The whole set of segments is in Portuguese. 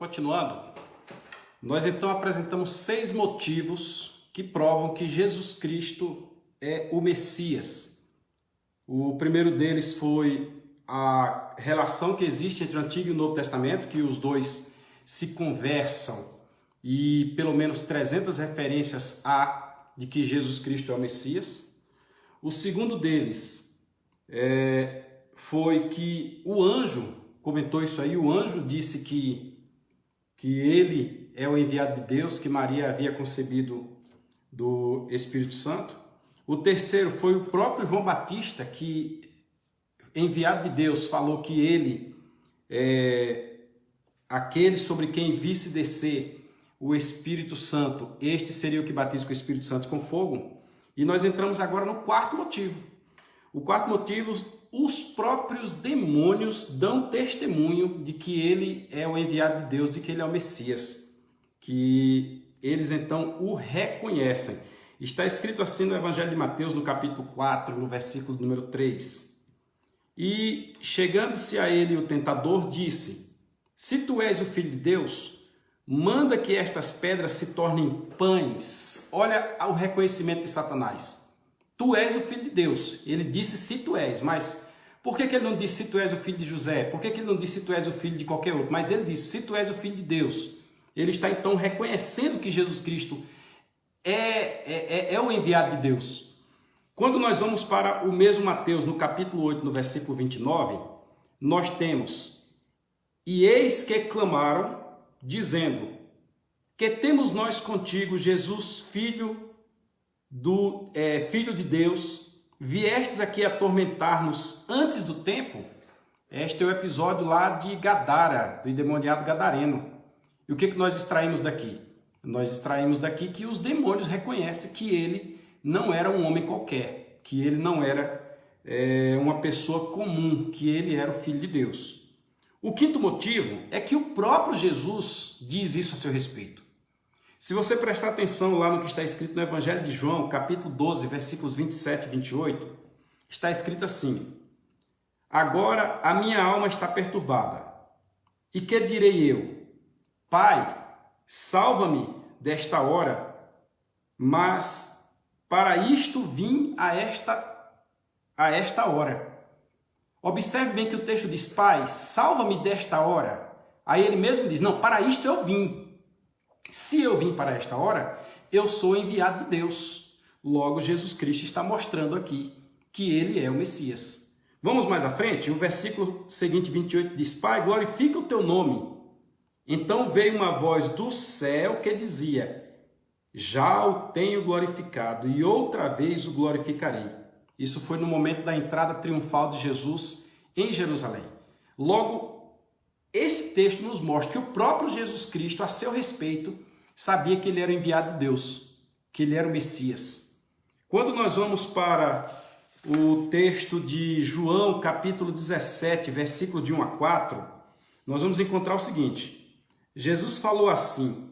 Continuando, nós então apresentamos 6 motivos que provam que Jesus Cristo é o Messias. O primeiro deles foi a relação que existe entre o Antigo e o Novo Testamento, que os dois se conversam e pelo menos 300 referências há de que Jesus Cristo é o Messias. O segundo deles foi que o anjo comentou isso aí, o anjo disse que ele é o enviado de Deus, que Maria havia concebido do Espírito Santo. O terceiro foi o próprio João Batista, que, enviado de Deus, falou que ele é aquele sobre quem visse descer o Espírito Santo, este seria o que batiza com o Espírito Santo com fogo. E nós entramos agora no quarto motivo. O quarto motivo, os próprios demônios dão testemunho de que ele é o enviado de Deus, de que ele é o Messias, que eles então o reconhecem. Está escrito assim no Evangelho de Mateus, no capítulo 4, no versículo número 3. E chegando-se a ele o tentador disse: se tu és o Filho de Deus, manda que estas pedras se tornem pães. Olha o reconhecimento de Satanás. Tu és o Filho de Deus. Ele disse se tu és, mas por que ele não disse se tu és o filho de José? Por que ele não disse se tu és o filho de qualquer outro? Mas ele disse se tu és o Filho de Deus. Ele está então reconhecendo que Jesus Cristo é o enviado de Deus. Quando nós vamos para o mesmo Mateus, no capítulo 8, no versículo 29, nós temos: e eis que clamaram, dizendo: que temos nós contigo, Jesus, filho de Deus, viestes aqui atormentar-nos antes do tempo? Este é o episódio lá de Gadara, do endemoniado gadareno. E o que nós extraímos daqui? Nós extraímos daqui que os demônios reconhecem que ele não era um homem qualquer, que ele não era uma pessoa comum, que ele era o Filho de Deus. O quinto motivo é que o próprio Jesus diz isso a seu respeito. Se você prestar atenção lá no que está escrito no Evangelho de João, capítulo 12, versículos 27 e 28, está escrito assim: agora a minha alma está perturbada. E que direi eu? Pai, salva-me desta hora, mas para isto vim a esta hora. Observe bem que o texto diz: Pai, salva-me desta hora. Aí ele mesmo diz: não, para isto eu vim. Se eu vim para esta hora, eu sou enviado de Deus. Logo, Jesus Cristo está mostrando aqui que ele é o Messias. Vamos mais à frente, o versículo seguinte, 28, diz: Pai, glorifica o teu nome. Então veio uma voz do céu que dizia: já o tenho glorificado e outra vez o glorificarei. Isso foi no momento da entrada triunfal de Jesus em Jerusalém. Logo, esse texto nos mostra que o próprio Jesus Cristo, a seu respeito, sabia que ele era enviado de Deus, que ele era o Messias. Quando nós vamos para o texto de João, capítulo 17, versículo de 1 a 4, nós vamos encontrar o seguinte: Jesus falou assim,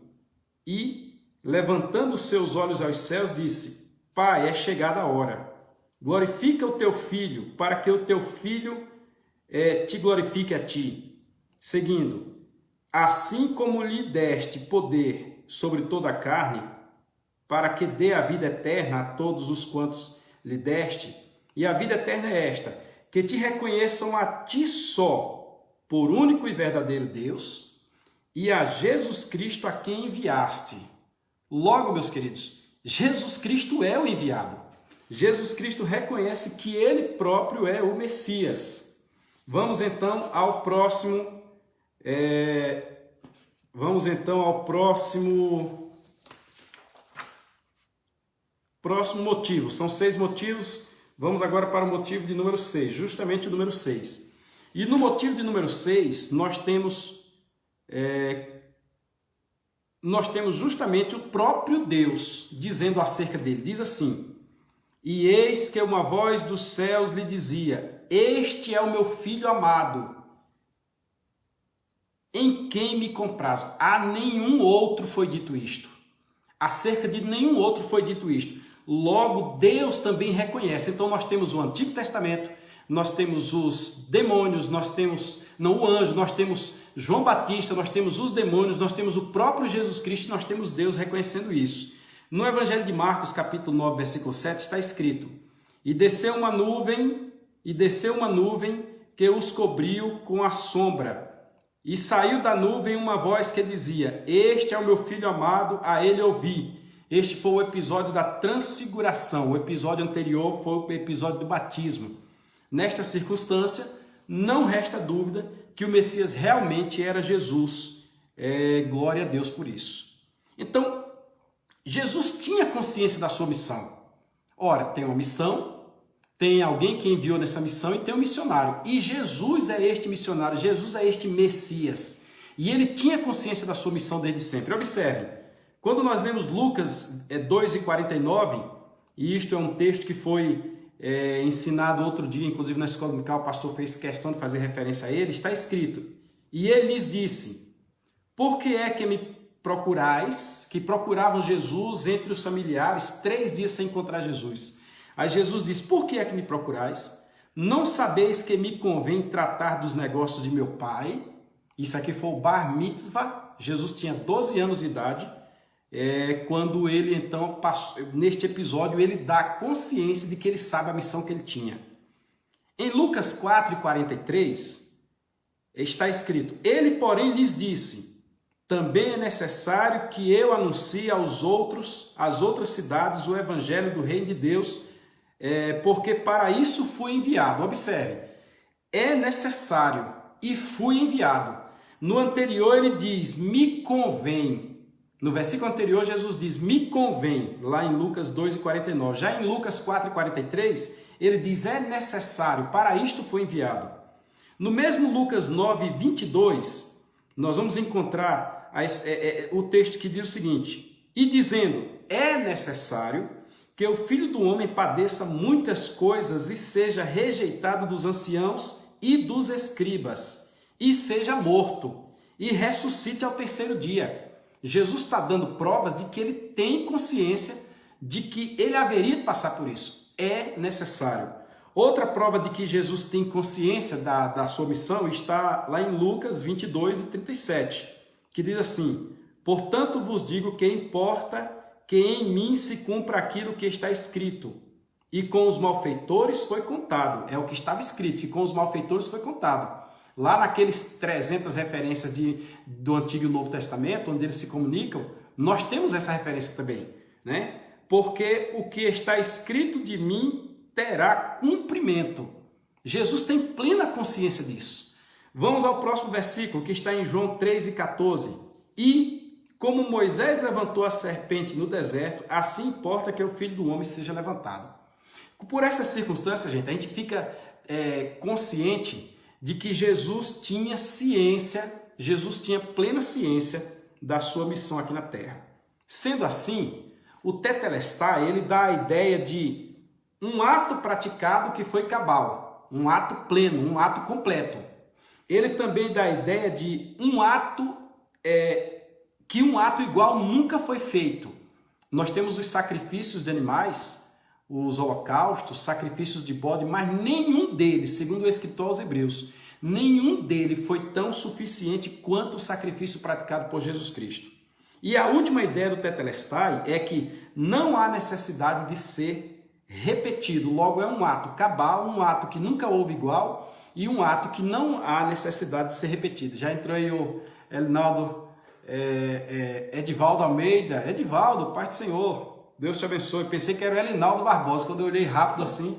e, levantando os seus olhos aos céus, disse: Pai, é chegada a hora. Glorifica o teu Filho, para que o teu Filho te glorifique a ti. Seguindo: assim como lhe deste poder sobre toda a carne, para que dê a vida eterna a todos os quantos lhe deste, e a vida eterna é esta, que te reconheçam a ti só, por único e verdadeiro Deus, e a Jesus Cristo a quem enviaste. Logo, meus queridos, Jesus Cristo é o enviado. Jesus Cristo reconhece que ele próprio é o Messias. Vamos então ao próximo motivo. São 6 motivos. Vamos agora para o motivo de número 6, justamente o número 6. E no motivo de número 6, nós temos justamente o próprio Deus dizendo acerca dele. Diz assim: e eis que uma voz dos céus lhe dizia: este é o meu Filho amado, em quem me comprazo. A nenhum outro foi dito isto. Acerca de nenhum outro foi dito isto. Logo, Deus também reconhece. Então nós temos o Antigo Testamento, nós temos os demônios, nós temos, não o anjo, nós temos João Batista, nós temos os demônios, nós temos o próprio Jesus Cristo, nós temos Deus reconhecendo isso. No Evangelho de Marcos, capítulo 9, versículo 7, está escrito: e desceu uma nuvem que os cobriu com a sombra. E saiu da nuvem uma voz que dizia: este é o meu filho amado, a ele ouvi. Este foi o episódio da transfiguração. O episódio anterior foi o episódio do batismo. Nesta circunstância, não resta dúvida que o Messias realmente era Jesus. Glória a Deus por isso. Então, Jesus tinha consciência da sua missão. Ora, tem uma missão, tem alguém que enviou nessa missão e tem um missionário. E Jesus é este missionário, Jesus é este Messias. E ele tinha consciência da sua missão desde sempre. Observe, quando nós lemos Lucas 2:49, e isto é um texto que foi ensinado outro dia, inclusive na escola dominical, o pastor fez questão de fazer referência a ele, está escrito: e ele lhes disse: por que é que me procurais? Que procuravam Jesus entre os familiares 3 dias sem encontrar Jesus. Aí Jesus diz: por que é que me procurais? Não sabeis que me convém tratar dos negócios de meu pai? Isso aqui foi o Bar Mitzvah. Jesus tinha 12 anos de idade, quando ele então, neste episódio, ele dá consciência de que ele sabe a missão que ele tinha. Em Lucas 4:43, está escrito: ele, porém, lhes disse: também é necessário que eu anuncie às outras cidades o evangelho do reino de Deus, porque para isso fui enviado. Observe, é necessário e fui enviado. No anterior ele diz: me convém. No versículo anterior Jesus diz: me convém, lá em Lucas 2:49. Já em Lucas 4:43 ele diz: é necessário, para isto fui enviado. No mesmo Lucas 9:22, nós vamos encontrar o texto que diz o seguinte: e dizendo, é necessário que o Filho do Homem padeça muitas coisas e seja rejeitado dos anciãos e dos escribas, e seja morto, e ressuscite ao terceiro dia. Jesus está dando provas de que ele tem consciência de que ele haveria de passar por isso. É necessário. Outra prova de que Jesus tem consciência da sua missão está lá em Lucas 22:37, que diz assim: portanto vos digo que importa que em mim se cumpra aquilo que está escrito, e com os malfeitores foi contado. É o que estava escrito, e com os malfeitores foi contado. Lá naqueles 300 referências do Antigo e Novo Testamento, onde eles se comunicam, nós temos essa referência também, né? Porque o que está escrito de mim terá cumprimento. Jesus tem plena consciência disso. Vamos ao próximo versículo, que está em João 3:14. E como Moisés levantou a serpente no deserto, assim importa que o Filho do Homem seja levantado. Por essa circunstância, gente, a gente fica consciente de que Jesus tinha ciência, Jesus tinha plena ciência da sua missão aqui na Terra. Sendo assim, o Tetelestai, ele dá a ideia de um ato praticado que foi cabal, um ato pleno, um ato completo. Ele também dá a ideia de um ato que um ato igual nunca foi feito. Nós temos os sacrifícios de animais, os holocaustos, sacrifícios de bode, mas nenhum deles, segundo o escritor aos Hebreus, nenhum deles foi tão suficiente quanto o sacrifício praticado por Jesus Cristo. E a última ideia do Tetelestai é que não há necessidade de ser repetido, logo é um ato cabal, um ato que nunca houve igual e um ato que não há necessidade de ser repetido. Já entrou aí o Elinaldo, Edivaldo Almeida. Edivaldo, Pai do Senhor, Deus te abençoe. Pensei que era o Elinaldo Barbosa, quando eu olhei rápido assim,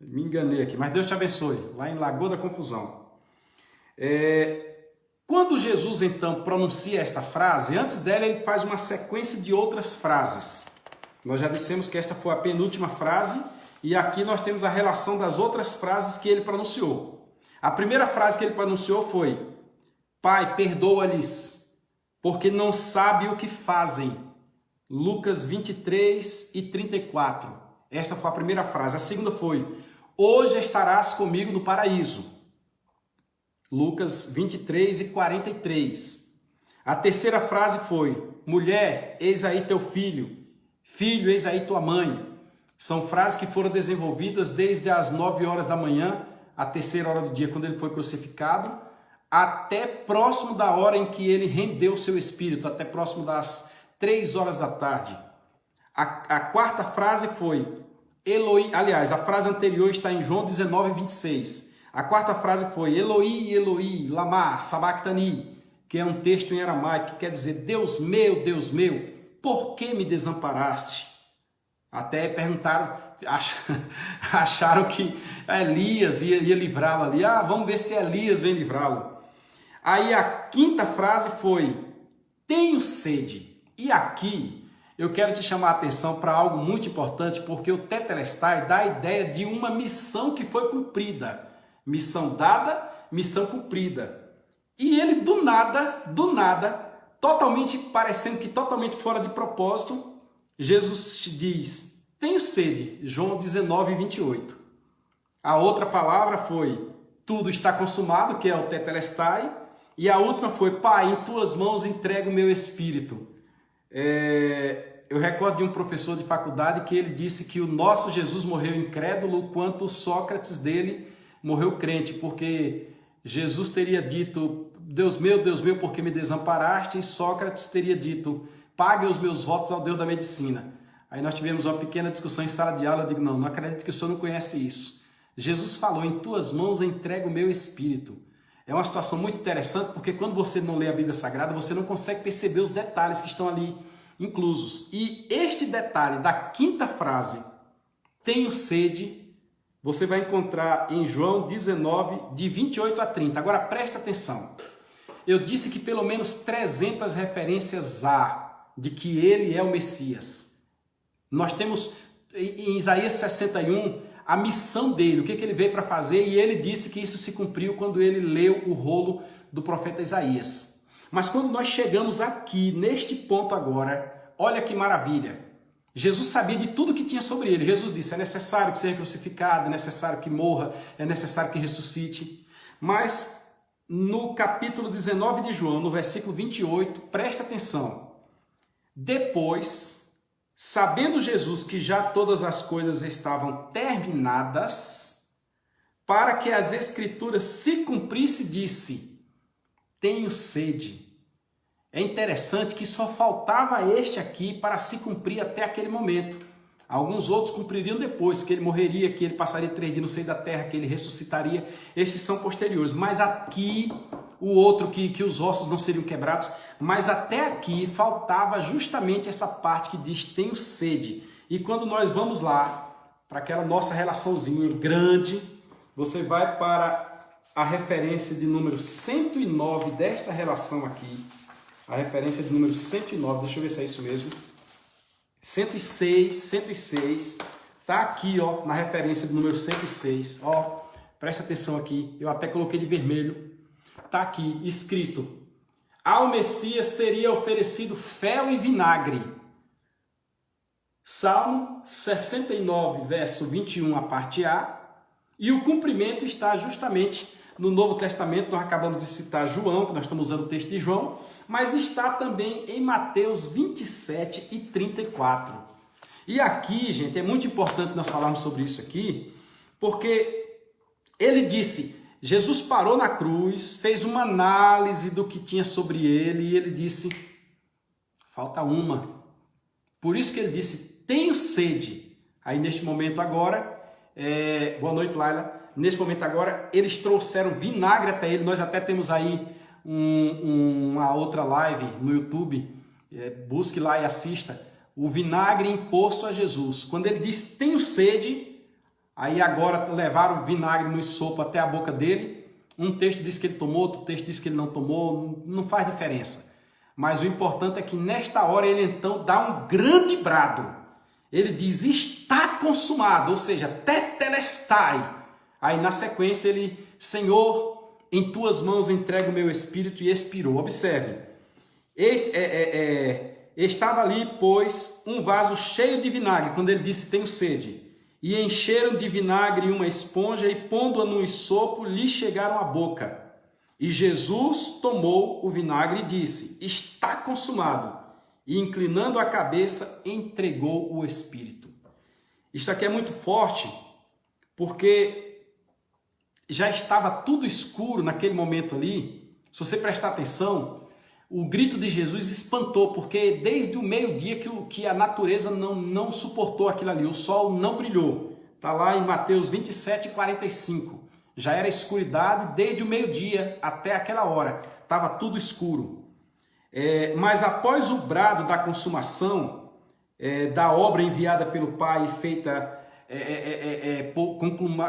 me enganei aqui, mas Deus te abençoe, lá em Lagoa da Confusão. Quando Jesus então pronuncia esta frase, antes dela ele faz uma sequência de outras frases. Nós já dissemos que esta foi a penúltima frase e aqui nós temos a relação das outras frases que ele pronunciou. A primeira frase que ele pronunciou foi: Pai, perdoa-lhes, porque não sabem o que fazem. Lucas 23:34. Esta foi a primeira frase. A segunda foi: hoje estarás comigo no paraíso. Lucas 23:43. A terceira frase foi: mulher, eis aí teu filho. Filho, eis aí tua mãe. São frases que foram desenvolvidas desde as 9 horas da manhã a terceira hora do dia, quando ele foi crucificado, até próximo da hora em que ele rendeu o seu espírito, até próximo das 3 horas da tarde. A quarta frase foi Eloi, aliás, a frase anterior está em João 19, 26. A quarta frase foi Eloi, Eloi, lama sabachthani, que é um texto em aramaico que quer dizer Deus meu, por que me desamparaste? Até perguntaram, acharam que Elias ia livrá-lo ali. Vamos ver se Elias vem livrá-lo. Aí a quinta frase foi, tenho sede. E aqui eu quero te chamar a atenção para algo muito importante, porque o Tetelestai dá a ideia de uma missão que foi cumprida. Missão dada, missão cumprida. E ele do nada, parecendo que totalmente fora de propósito, Jesus diz, tenho sede, João 19, 28. A outra palavra foi, tudo está consumado, que é o Tetelestai. E a última foi, Pai, em tuas mãos entrego o meu espírito. Eu recordo de um professor de faculdade que ele disse que o nosso Jesus morreu incrédulo, quanto o Sócrates dele morreu crente, porque Jesus teria dito, Deus meu, por que me desamparaste? E Sócrates teria dito, pague os meus votos ao Deus da medicina. Aí nós tivemos uma pequena discussão em sala de aula, eu digo, não acredito que o senhor não conhece isso. Jesus falou, em tuas mãos entrego o meu espírito. É uma situação muito interessante, porque quando você não lê a Bíblia Sagrada, você não consegue perceber os detalhes que estão ali inclusos. E este detalhe da quinta frase, tenho sede, você vai encontrar em João 19, de 28 a 30. Agora preste atenção. Eu disse que pelo menos 300 referências há de que ele é o Messias. Nós temos em Isaías 61 a missão dele, o que ele veio para fazer, e ele disse que isso se cumpriu quando ele leu o rolo do profeta Isaías. Mas quando nós chegamos aqui, neste ponto agora, olha que maravilha. Jesus sabia de tudo que tinha sobre ele. Jesus disse, é necessário que seja crucificado, é necessário que morra, é necessário que ressuscite. Mas no capítulo 19 de João, no versículo 28, presta atenção. Depois, sabendo Jesus que já todas as coisas estavam terminadas, para que as Escrituras se cumprissem, disse, tenho sede. É interessante que só faltava este aqui para se cumprir até aquele momento. Alguns outros cumpririam depois, que ele morreria, que ele passaria 3 dias no seio da terra, que ele ressuscitaria. Esses são posteriores. Mas aqui, o outro que os ossos não seriam quebrados. Mas até aqui faltava justamente essa parte que diz, tenho sede. E quando nós vamos lá, para aquela nossa relaçãozinha grande, você vai para a referência de número 109 desta relação aqui. A referência de número 109, deixa eu ver se é isso mesmo. 106, tá aqui, ó, na referência do número 106, ó, presta atenção aqui, eu até coloquei de vermelho, tá aqui, escrito, ao Messias seria oferecido fel e vinagre. Salmo 69, verso 21, a parte A, e o cumprimento está justamente no Novo Testamento. Nós acabamos de citar João, que nós estamos usando o texto de João, mas está também em Mateus 27 e 34. E aqui, gente, é muito importante nós falarmos sobre isso aqui, porque ele disse, Jesus parou na cruz, fez uma análise do que tinha sobre ele, e ele disse, falta uma. Por isso que ele disse, tenho sede. Aí neste momento agora, boa noite, Laila, neste momento agora, eles trouxeram vinagre até ele, nós até temos aí uma outra live no YouTube, busque lá e assista, o vinagre imposto a Jesus. Quando ele diz, tenho sede, aí agora levaram o vinagre no sopo até a boca dele, um texto diz que ele tomou, outro texto diz que ele não tomou, não faz diferença. Mas o importante é que nesta hora ele então dá um grande brado, ele diz, está consumado, ou seja, tetelestai. Aí na sequência ele, Senhor, em tuas mãos entrego o meu espírito, e expirou. Observe, estava ali, pois, um vaso cheio de vinagre, quando ele disse, tenho sede. E encheram de vinagre uma esponja, e pondo-a no sopo, lhe chegaram à boca. E Jesus tomou o vinagre e disse, está consumado. E inclinando a cabeça, entregou o espírito. Isso aqui é muito forte, porque já estava tudo escuro naquele momento ali, se você prestar atenção, o grito de Jesus espantou, porque desde o meio-dia que a natureza não suportou aquilo ali, o sol não brilhou. Está lá em Mateus 27:45. Já era escuridade desde o meio-dia até aquela hora, estava tudo escuro. Mas após o brado da consumação da obra enviada pelo Pai, feita,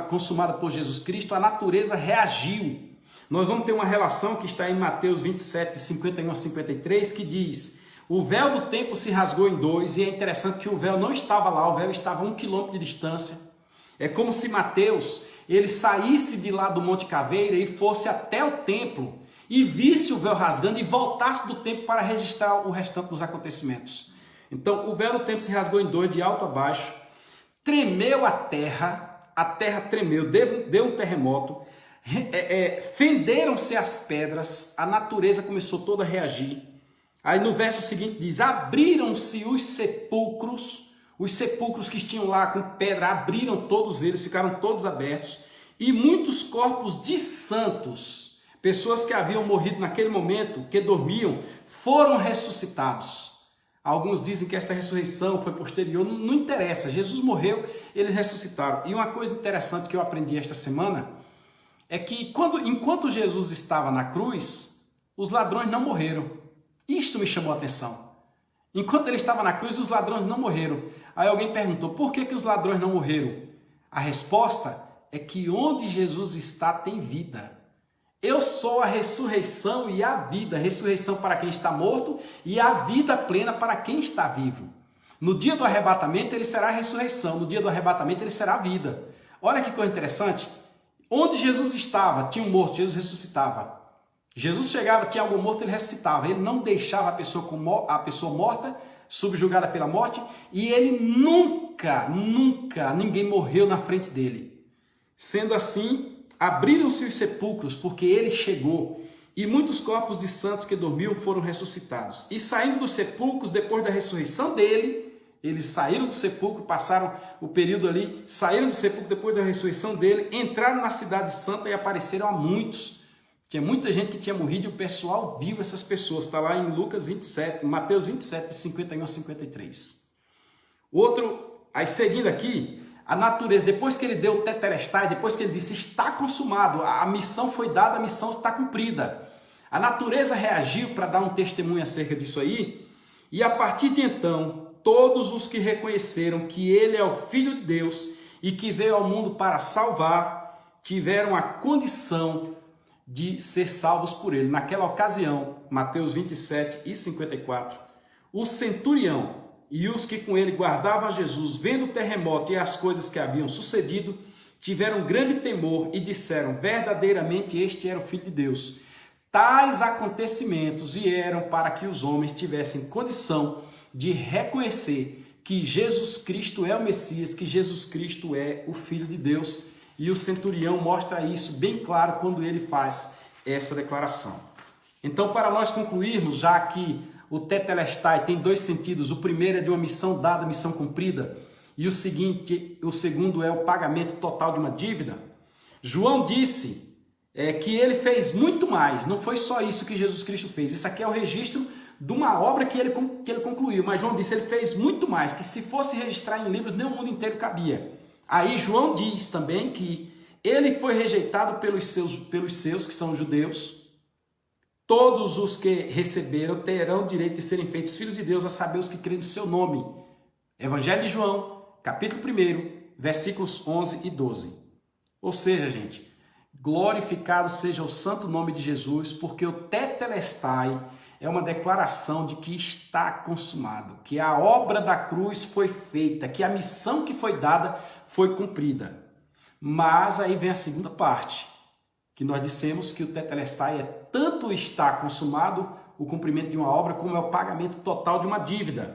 consumada por Jesus Cristo, a natureza reagiu. Nós vamos ter uma relação que está em Mateus 27:51-53, que diz: o véu do templo se rasgou em dois, e é interessante que o véu não estava lá, o véu estava a 1 quilômetro de distância. É como se Mateus, ele saísse de lá do Monte Caveira e fosse até o templo, e visse o véu rasgando e voltasse do templo para registrar o restante dos acontecimentos. Então o véu do templo se rasgou em dois, de alto a baixo, tremeu a terra tremeu, deu um terremoto, fenderam-se as pedras, a natureza começou toda a reagir. Aí no verso seguinte diz: abriram-se os sepulcros que tinham lá com pedra, abriram todos eles, ficaram todos abertos, e muitos corpos de santos, pessoas que haviam morrido naquele momento, que dormiam, foram ressuscitados. Alguns dizem que esta ressurreição foi posterior, não interessa, Jesus morreu, eles ressuscitaram. E uma coisa interessante que eu aprendi esta semana é que enquanto Jesus estava na cruz, os ladrões não morreram. Isto me chamou a atenção. Enquanto ele estava na cruz, os ladrões não morreram. Aí alguém perguntou: por que os ladrões não morreram? A resposta é que onde Jesus está tem vida. Eu sou a ressurreição e a vida. Ressurreição para quem está morto e a vida plena para quem está vivo. No dia do arrebatamento ele será a ressurreição, no dia do arrebatamento ele será a vida. Olha que coisa interessante. Onde Jesus estava, tinha um morto, Jesus ressuscitava. Jesus chegava, tinha algum morto, ele ressuscitava. Ele não deixava a pessoa morta, subjugada pela morte, e ele nunca, ninguém morreu na frente dele. Sendo assim, abriram-se os sepulcros, porque ele chegou, e muitos corpos de santos que dormiam foram ressuscitados. E saindo dos sepulcros, depois da ressurreição dele, eles saíram do sepulcro, passaram o período ali, saíram do sepulcro depois da ressurreição dele, entraram na cidade santa e apareceram a muitos. Tinha muita gente que tinha morrido e o pessoal viu essas pessoas. Está lá em Mateus 27:51-53. Aí seguindo aqui, a natureza, depois que ele deu o tetelestai, depois que ele disse: está consumado, a missão foi dada, a missão está cumprida. A natureza reagiu para dar um testemunho acerca disso aí, e a partir de então, todos os que reconheceram que ele é o Filho de Deus e que veio ao mundo para salvar, tiveram a condição de ser salvos por ele. Naquela ocasião, Mateus 27:54, o centurião e os que com ele guardavam a Jesus, vendo o terremoto e as coisas que haviam sucedido, tiveram grande temor e disseram: verdadeiramente este era o Filho de Deus. Tais acontecimentos vieram para que os homens tivessem condição de reconhecer que Jesus Cristo é o Messias, que Jesus Cristo é o Filho de Deus. E o centurião mostra isso bem claro quando ele faz essa declaração. Então, para nós concluirmos, já que o tetelestai tem dois sentidos, o primeiro é de uma missão dada, missão cumprida, e o segundo é o pagamento total de uma dívida, João disse que ele fez muito mais, não foi só isso que Jesus Cristo fez, isso aqui é o registro de uma obra que ele concluiu, mas João disse, ele fez muito mais, que se fosse registrar em livros, nem o mundo inteiro cabia. Aí João diz também que ele foi rejeitado pelos seus, que são os judeus. Todos os que receberam terão o direito de serem feitos filhos de Deus, a saber os que creem no seu nome. Evangelho de João, capítulo 1, versículos 11 e 12. Ou seja, gente, glorificado seja o santo nome de Jesus, porque o tetelestai é uma declaração de que está consumado, que a obra da cruz foi feita, que a missão que foi dada foi cumprida. Mas aí vem a segunda parte, que nós dissemos que o tetelestai é tanto está consumado o cumprimento de uma obra, como é o pagamento total de uma dívida.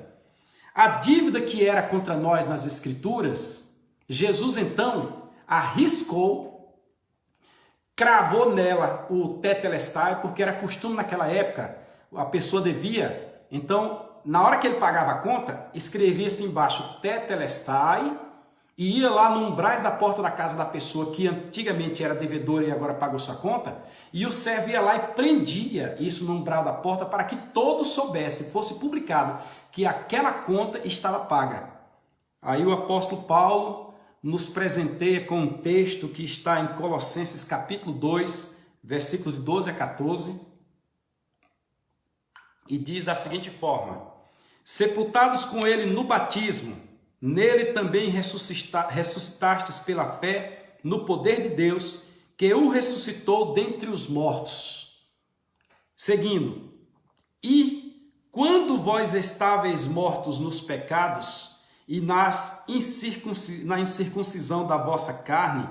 A dívida que era contra nós nas Escrituras, Jesus então arriscou, cravou nela o tetelestai, porque era costume naquela época, a pessoa devia, então na hora que ele pagava a conta, escrevia-se embaixo tetelestai e ia lá no umbrais da porta da casa da pessoa que antigamente era devedora e agora pagou sua conta, e o servo ia lá e prendia isso no umbral da porta para que todos soubessem, fosse publicado, que aquela conta estava paga. Aí o apóstolo Paulo nos presenteia com um texto que está em Colossenses capítulo 2, versículos de 12 a 14, e diz da seguinte forma: sepultados com ele no batismo, nele também ressuscitastes pela fé no poder de Deus, que o ressuscitou dentre os mortos. Seguindo, e quando vós estáveis mortos nos pecados e na incircuncisão da vossa carne,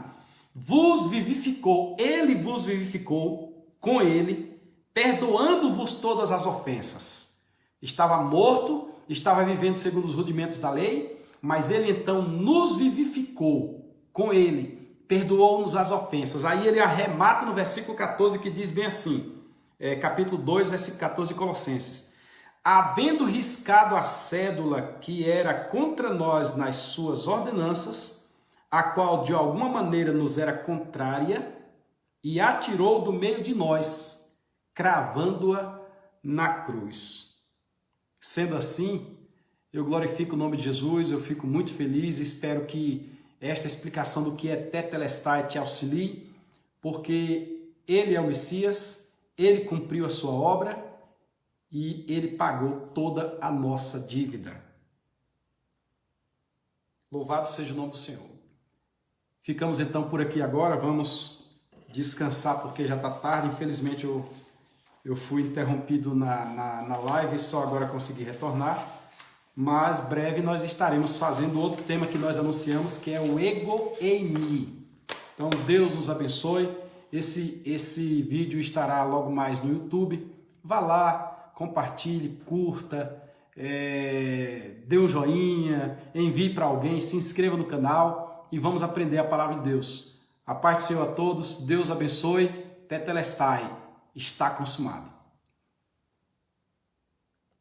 ele vos vivificou com ele, perdoando-vos todas as ofensas. Estava morto, estava vivendo segundo os rudimentos da lei, mas ele então nos vivificou com ele, perdoou-nos as ofensas. Aí ele arremata no versículo 14, que diz bem assim, capítulo 2, versículo 14 de Colossenses: havendo riscado a cédula que era contra nós nas suas ordenanças, a qual de alguma maneira nos era contrária, e atirou do meio de nós, cravando-a na cruz. Sendo assim, eu glorifico o nome de Jesus, eu fico muito feliz, espero que esta explicação do que é Tetelestai te auxilie, porque ele é o Messias, ele cumpriu a sua obra e ele pagou toda a nossa dívida. Louvado seja o nome do Senhor. Ficamos então por aqui agora, vamos descansar porque já está tarde, infelizmente eu fui interrompido na live e só agora consegui retornar, mas breve nós estaremos fazendo outro tema que nós anunciamos, que é o Ego em mim. Então Deus nos abençoe, esse vídeo estará logo mais no YouTube, vá lá, compartilhe, curta, dê um joinha, envie para alguém, se inscreva no canal e vamos aprender a palavra de Deus. A paz do Senhor a todos, Deus abençoe, Tetelestai, está consumado.